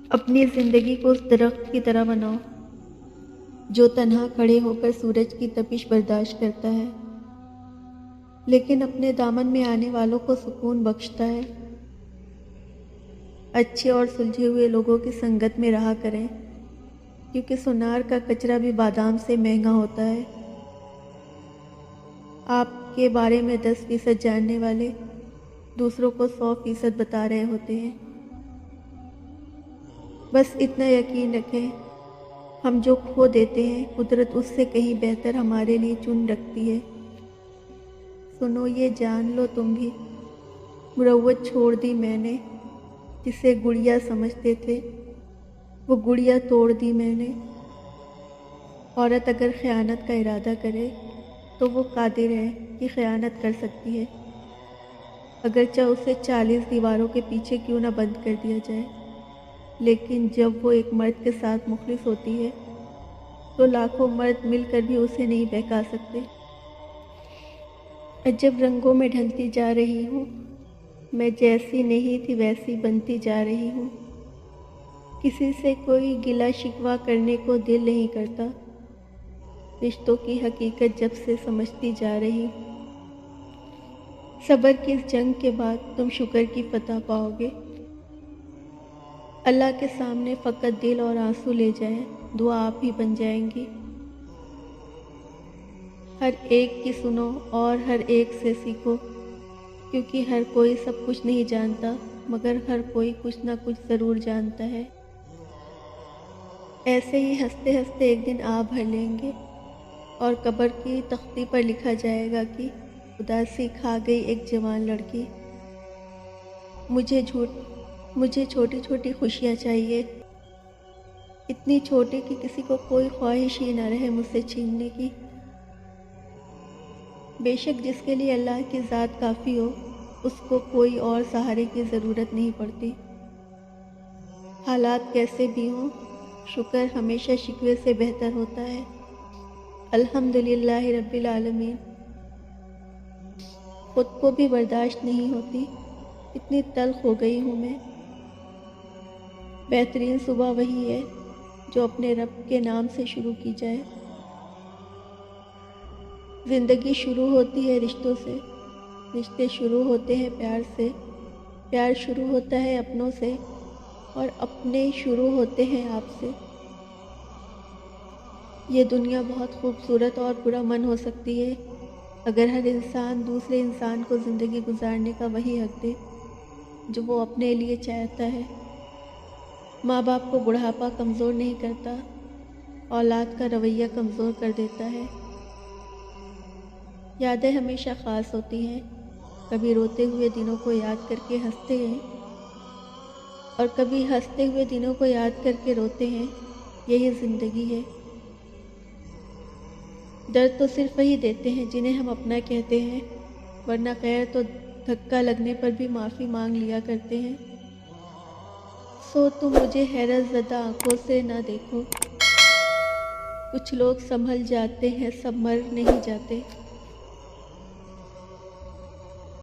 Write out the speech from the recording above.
اپنی زندگی کو اس درخت کی طرح بناؤ جو تنہا کھڑے ہو کر سورج کی تپش برداشت کرتا ہے لیکن اپنے دامن میں آنے والوں کو سکون بخشتا ہے۔ اچھے اور سلجھے ہوئے لوگوں کی سنگت میں رہا کریں کیونکہ سونار کا کچرا بھی بادام سے مہنگا ہوتا ہے۔ آپ کے بارے میں 10% جاننے والے دوسروں کو 100% بتا رہے ہوتے ہیں۔ بس اتنا یقین رکھیں، ہم جو کھو دیتے ہیں قدرت اس سے کہیں بہتر ہمارے لیے چن رکھتی ہے۔ سنو یہ جان لو تم بھی، مروت چھوڑ دی میں نے، جسے گڑیا سمجھتے تھے وہ گڑیا توڑ دی میں نے۔ عورت اگر خیانت کا ارادہ کرے تو وہ قادر ہے کہ خیانت کر سکتی ہے، اگرچہ اسے 40 دیواروں کے پیچھے کیوں نہ بند کر دیا جائے، لیکن جب وہ ایک مرد کے ساتھ مخلص ہوتی ہے تو لاکھوں مرد مل کر بھی اسے نہیں بہکا سکتے۔ عجب رنگوں میں ڈھلتی جا رہی ہوں، میں جیسی نہیں تھی ویسی بنتی جا رہی ہوں۔ کسی سے کوئی گلہ شکوہ کرنے کو دل نہیں کرتا، رشتوں کی حقیقت جب سے سمجھتی جا رہی ہوں۔ صبر کی اس جنگ کے بعد تم شکر کی فتح پاؤ گے۔ اللہ کے سامنے فقط دل اور آنسو لے جائیں، دعا آپ ہی بن جائیں گی۔ ہر ایک کی سنو اور ہر ایک سے سیکھو، کیونکہ ہر کوئی سب کچھ نہیں جانتا مگر ہر کوئی کچھ نہ کچھ ضرور جانتا ہے۔ ایسے ہی ہنستے ہنستے ایک دن آپ بھر لیں گے اور قبر کی تختی پر لکھا جائے گا کہ اداسی کھا گئی ایک جوان لڑکی۔ مجھے چھوٹی چھوٹی خوشیاں چاہیے، اتنی چھوٹی کہ کسی کو کوئی خواہش ہی نہ رہے مجھ سے چھیننے کی۔ بے شک جس کے لیے اللہ کی ذات کافی ہو اس کو کوئی اور سہارے کی ضرورت نہیں پڑتی۔ حالات کیسے بھی ہوں، شکر ہمیشہ شکوے سے بہتر ہوتا ہے۔ الحمدللہ رب العالمین۔ خود کو بھی برداشت نہیں ہوتی، اتنی تلخ ہو گئی ہوں میں۔ بہترین صبح وہی ہے جو اپنے رب کے نام سے شروع کی جائے۔ زندگی شروع ہوتی ہے رشتوں سے، رشتے شروع ہوتے ہیں پیار سے، پیار شروع ہوتا ہے اپنوں سے، اور اپنے شروع ہوتے ہیں آپ سے۔ یہ دنیا بہت خوبصورت اور پرامن ہو سکتی ہے اگر ہر انسان دوسرے انسان کو زندگی گزارنے کا وہی حق دے جو وہ اپنے لیے چاہتا ہے۔ ماں باپ کو بڑھاپا کمزور نہیں کرتا، اولاد کا رویہ کمزور کر دیتا ہے۔ یادیں ہمیشہ خاص ہوتی ہیں، کبھی روتے ہوئے دنوں کو یاد کر کے ہنستے ہیں اور کبھی ہنستے ہوئے دنوں کو یاد کر کے روتے ہیں، یہی زندگی ہے۔ درد تو صرف وہی دیتے ہیں جنہیں ہم اپنا کہتے ہیں، ورنہ خیر تو دھکا لگنے پر بھی معافی مانگ لیا کرتے ہیں۔ سو تم مجھے حیرت زدہ آنکھوں سے نہ دیکھو، کچھ لوگ سنبھل جاتے ہیں، سب مر نہیں جاتے۔